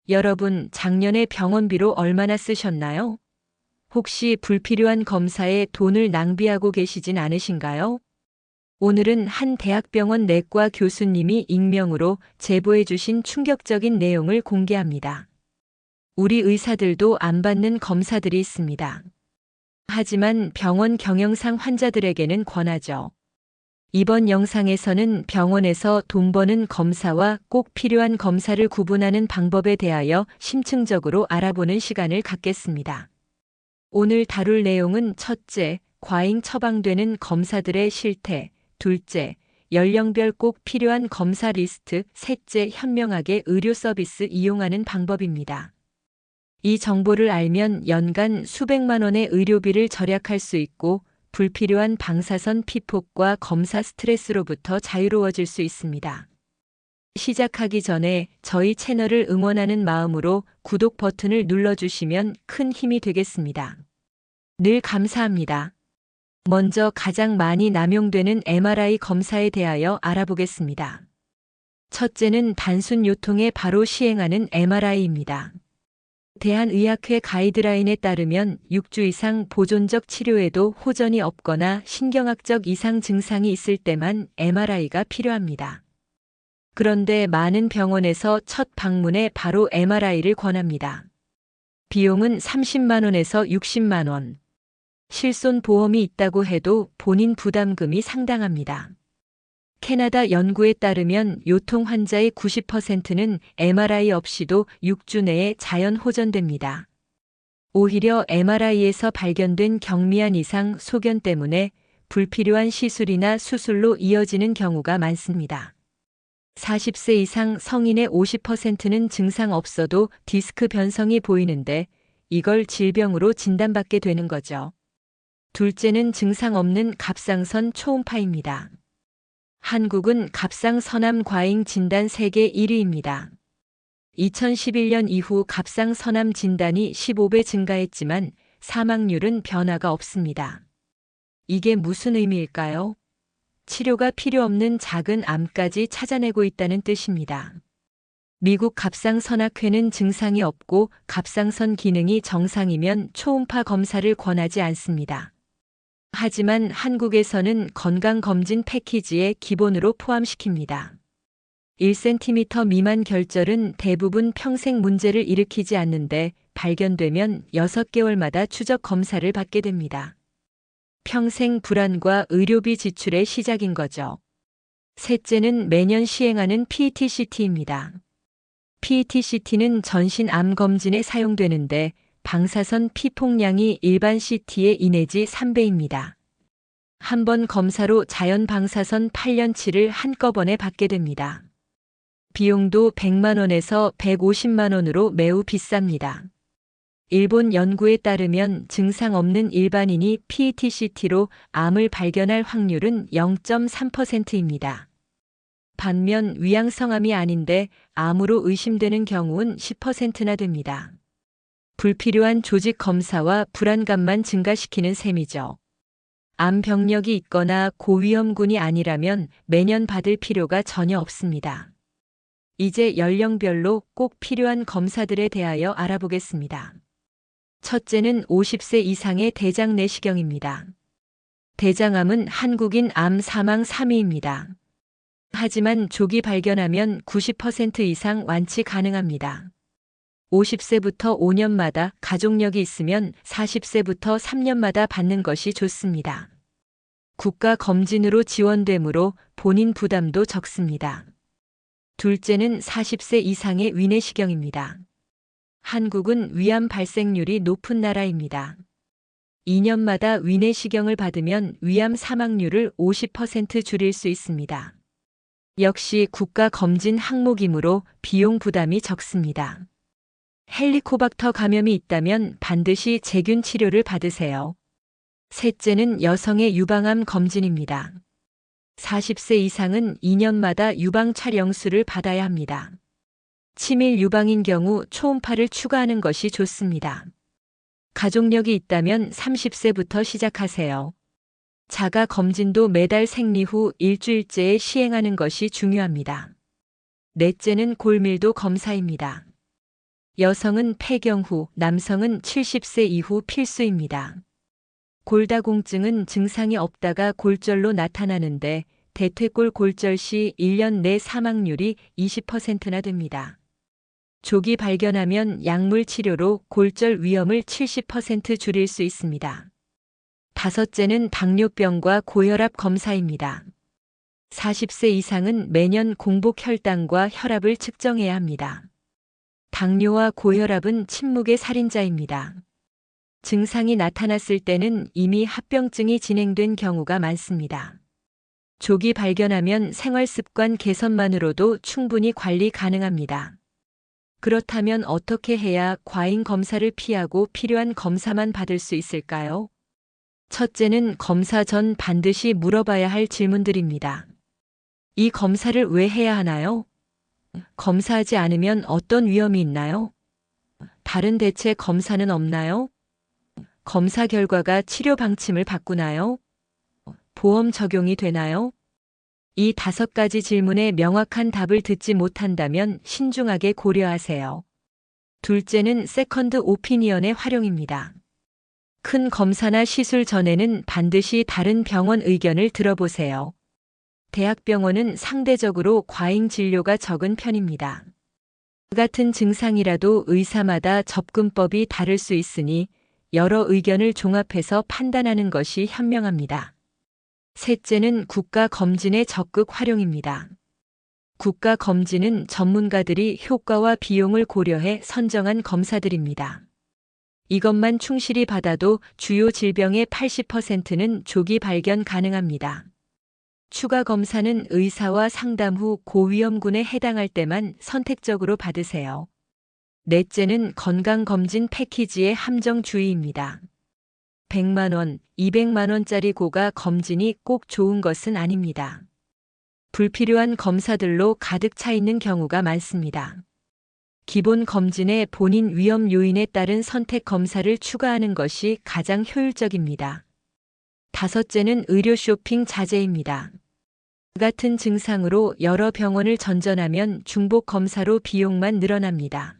여러분, 작년에 병원비로 얼마나 쓰셨나요? 혹시 불필요한 검사에 돈을 낭비하고 계시진 않으신가요? 오늘은 한 대학병원 내과 교수님이 익명으로 제보해 주신 충격적인 내용을 공개합니다. 우리 의사들도 안 받는 검사들이 있습니다. 하지만 병원 경영상 환자들에게는 권하죠. 이번 영상에서는 병원에서 돈 버는 검사와 꼭 필요한 검사를 구분하는 방법에 대하여 심층적으로 알아보는 시간을 갖겠습니다. 오늘 다룰 내용은 첫째, 과잉 처방되는 검사들의 실태, 둘째, 연령별 꼭 필요한 검사 리스트, 셋째, 현명하게 의료 서비스 이용하는 방법입니다. 이 정보를 알면 연간 수백만 원의 의료비를 절약할 수 있고 불필요한 방사선 피폭과 검사 스트레스로부터 자유로워질 수 있습니다. 시작하기 전에 저희 채널을 응원하는 마음으로 구독 버튼을 눌러주시면 큰 힘이 되겠습니다. 늘 감사합니다. 먼저 가장 많이 남용되는 MRI 검사에 대하여 알아보겠습니다. 첫째는 단순 요통에 바로 시행하는 MRI입니다. 대한의학회 가이드라인에 따르면 6주 이상 보존적 치료에도 호전이 없거나 신경학적 이상 증상이 있을 때만 MRI가 필요합니다. 그런데 많은 병원에서 첫 방문에 바로 MRI를 권합니다. 비용은 30만 원에서 60만 원. 실손 보험이 있다고 해도 본인 부담금이 상당합니다. 캐나다 연구에 따르면 요통 환자의 90%는 MRI 없이도 6주 내에 자연 호전됩니다. 오히려 MRI에서 발견된 경미한 이상 소견 때문에 불필요한 시술이나 수술로 이어지는 경우가 많습니다. 40세 이상 성인의 50%는 증상 없어도 디스크 변성이 보이는데 이걸 질병으로 진단받게 되는 거죠. 둘째는 증상 없는 갑상선 초음파입니다. 한국은 갑상선암 과잉 진단 세계 1위입니다. 2011년 이후 갑상선암 진단이 15배 증가했지만 사망률은 변화가 없습니다. 이게 무슨 의미일까요? 치료가 필요 없는 작은 암까지 찾아내고 있다는 뜻입니다. 미국 갑상선학회는 증상이 없고 갑상선 기능이 정상이면 초음파 검사를 권하지 않습니다. 하지만 한국에서는 건강검진 패키지에 기본으로 포함시킵니다. 1cm 미만 결절은 대부분 평생 문제를 일으키지 않는데 발견되면 6개월마다 추적 검사를 받게 됩니다. 평생 불안과 의료비 지출의 시작인 거죠. 셋째는 매년 시행하는 PET-CT입니다. PET-CT는 전신 암 검진에 사용되는데 방사선 피폭량이 일반 CT의 2 내지 3배입니다. 한 번 검사로 자연 방사선 8년치를 한꺼번에 받게 됩니다. 비용도 100만 원에서 150만 원으로 매우 비쌉니다. 일본 연구에 따르면 증상 없는 일반인이 PET-CT로 암을 발견할 확률은 0.3%입니다. 반면 위양성암이 아닌데 암으로 의심되는 경우는 10%나 됩니다. 불필요한 조직 검사와 불안감만 증가시키는 셈이죠. 암 병력이 있거나 고위험군이 아니라면 매년 받을 필요가 전혀 없습니다. 이제 연령별로 꼭 필요한 검사들에 대하여 알아보겠습니다. 첫째는 50세 이상의 대장 내시경입니다. 대장암은 한국인 암 사망 3위입니다. 하지만 조기 발견하면 90% 이상 완치 가능합니다. 50세부터 5년마다, 가족력이 있으면 40세부터 3년마다 받는 것이 좋습니다. 국가 검진으로 지원되므로 본인 부담도 적습니다. 둘째는 40세 이상의 위내시경입니다. 한국은 위암 발생률이 높은 나라입니다. 2년마다 위내시경을 받으면 위암 사망률을 50% 줄일 수 있습니다. 역시 국가 검진 항목이므로 비용 부담이 적습니다. 헬리코박터 감염이 있다면 반드시 제균 치료를 받으세요. 셋째는 여성의 유방암 검진입니다. 40세 이상은 2년마다 유방 촬영수를 받아야 합니다. 치밀 유방인 경우 초음파를 추가하는 것이 좋습니다. 가족력이 있다면 30세부터 시작하세요. 자가 검진도 매달 생리 후 일주일째에 시행하는 것이 중요합니다. 넷째는 골밀도 검사입니다. 여성은 폐경 후, 남성은 70세 이후 필수입니다. 골다공증은 증상이 없다가 골절로 나타나는데 대퇴골 골절 시 1년 내 사망률이 20%나 됩니다. 조기 발견하면 약물 치료로 골절 위험을 70% 줄일 수 있습니다. 다섯째는 당뇨병과 고혈압 검사입니다. 40세 이상은 매년 공복 혈당과 혈압을 측정해야 합니다. 당뇨와 고혈압은 침묵의 살인자입니다. 증상이 나타났을 때는 이미 합병증이 진행된 경우가 많습니다. 조기 발견하면 생활습관 개선만으로도 충분히 관리 가능합니다. 그렇다면 어떻게 해야 과잉 검사를 피하고 필요한 검사만 받을 수 있을까요? 첫째는 검사 전 반드시 물어봐야 할 질문들입니다. 이 검사를 왜 해야 하나요? 검사하지 않으면 어떤 위험이 있나요? 다른 대체 검사는 없나요? 검사 결과가 치료 방침을 바꾸나요? 보험 적용이 되나요? 이 5가지 질문에 명확한 답을 듣지 못한다면 신중하게 고려하세요. 둘째는 세컨드 오피니언의 활용입니다. 큰 검사나 시술 전에는 반드시 다른 병원 의견을 들어보세요. 대학병원은 상대적으로 과잉 진료가 적은 편입니다. 같은 증상이라도 의사마다 접근법이 다를 수 있으니 여러 의견을 종합해서 판단하는 것이 현명합니다. 셋째는 국가검진의 적극 활용입니다. 국가검진은 전문가들이 효과와 비용을 고려해 선정한 검사들입니다. 이것만 충실히 받아도 주요 질병의 80%는 조기 발견 가능합니다. 추가 검사는 의사와 상담 후 고위험군에 해당할 때만 선택적으로 받으세요. 넷째는 건강검진 패키지의 함정주의입니다. 100만 원, 200만 원짜리 고가 검진이 꼭 좋은 것은 아닙니다. 불필요한 검사들로 가득 차 있는 경우가 많습니다. 기본 검진에 본인 위험 요인에 따른 선택 검사를 추가하는 것이 가장 효율적입니다. 다섯째는 의료 쇼핑 자제입니다. 같은 증상으로 여러 병원을 전전하면 중복 검사로 비용만 늘어납니다.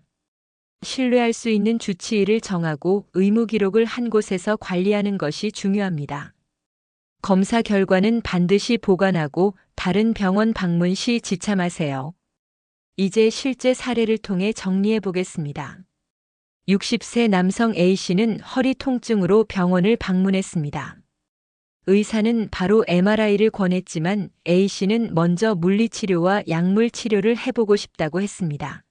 신뢰할 수 있는 주치의를 정하고 의무 기록을 한 곳에서 관리하는 것이 중요합니다. 검사 결과는 반드시 보관하고 다른 병원 방문 시 지참하세요. 이제 실제 사례를 통해 정리해 보겠습니다. 60세 남성 A씨는 허리 통증으로 병원을 방문했습니다. 의사는 바로 MRI를 권했지만 A씨는 먼저 물리치료와 약물 치료를 해보고 싶다고 했습니다.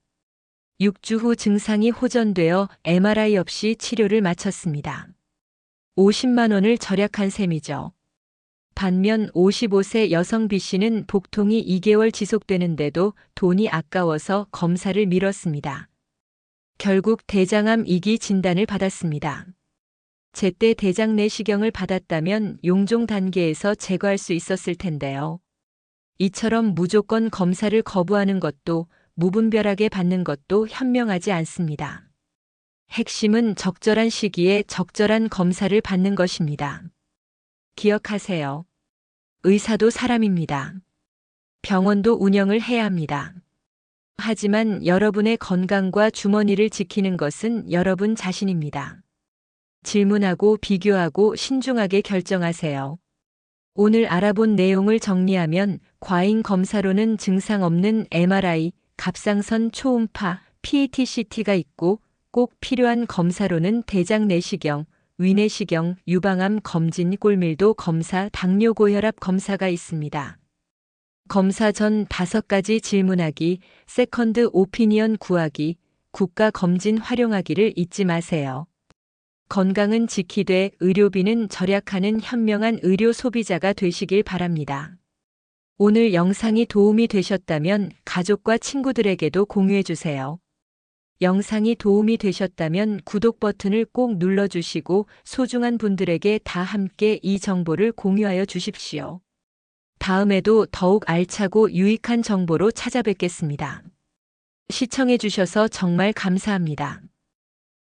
6주 후 증상이 호전되어 MRI 없이 치료를 마쳤습니다. 50만 원을 절약한 셈이죠. 반면 55세 여성 B씨는 복통이 2개월 지속되는데도 돈이 아까워서 검사를 미뤘습니다. 결국 대장암 2기 진단을 받았습니다. 제때 대장 내시경을 받았다면 용종 단계에서 제거할 수 있었을 텐데요. 이처럼 무조건 검사를 거부하는 것도 무분별하게 받는 것도 현명하지 않습니다. 핵심은 적절한 시기에 적절한 검사를 받는 것입니다. 기억하세요. 의사도 사람입니다. 병원도 운영을 해야 합니다. 하지만 여러분의 건강과 주머니를 지키는 것은 여러분 자신입니다. 질문하고 비교하고 신중하게 결정하세요. 오늘 알아본 내용을 정리하면 과잉 검사로는 증상 없는 MRI, 갑상선 초음파, PET-CT가 있고 꼭 필요한 검사로는 대장 내시경, 위내시경, 유방암 검진, 골밀도 검사, 당뇨 고혈압 검사가 있습니다. 검사 전 5가지 질문하기, 세컨드 오피니언 구하기, 국가 검진 활용하기를 잊지 마세요. 건강은 지키되 의료비는 절약하는 현명한 의료 소비자가 되시길 바랍니다. 오늘 영상이 도움이 되셨다면 가족과 친구들에게도 공유해 주세요. 영상이 도움이 되셨다면 구독 버튼을 꼭 눌러주시고 소중한 분들에게 다 함께 이 정보를 공유하여 주십시오. 다음에도 더욱 알차고 유익한 정보로 찾아뵙겠습니다. 시청해 주셔서 정말 감사합니다.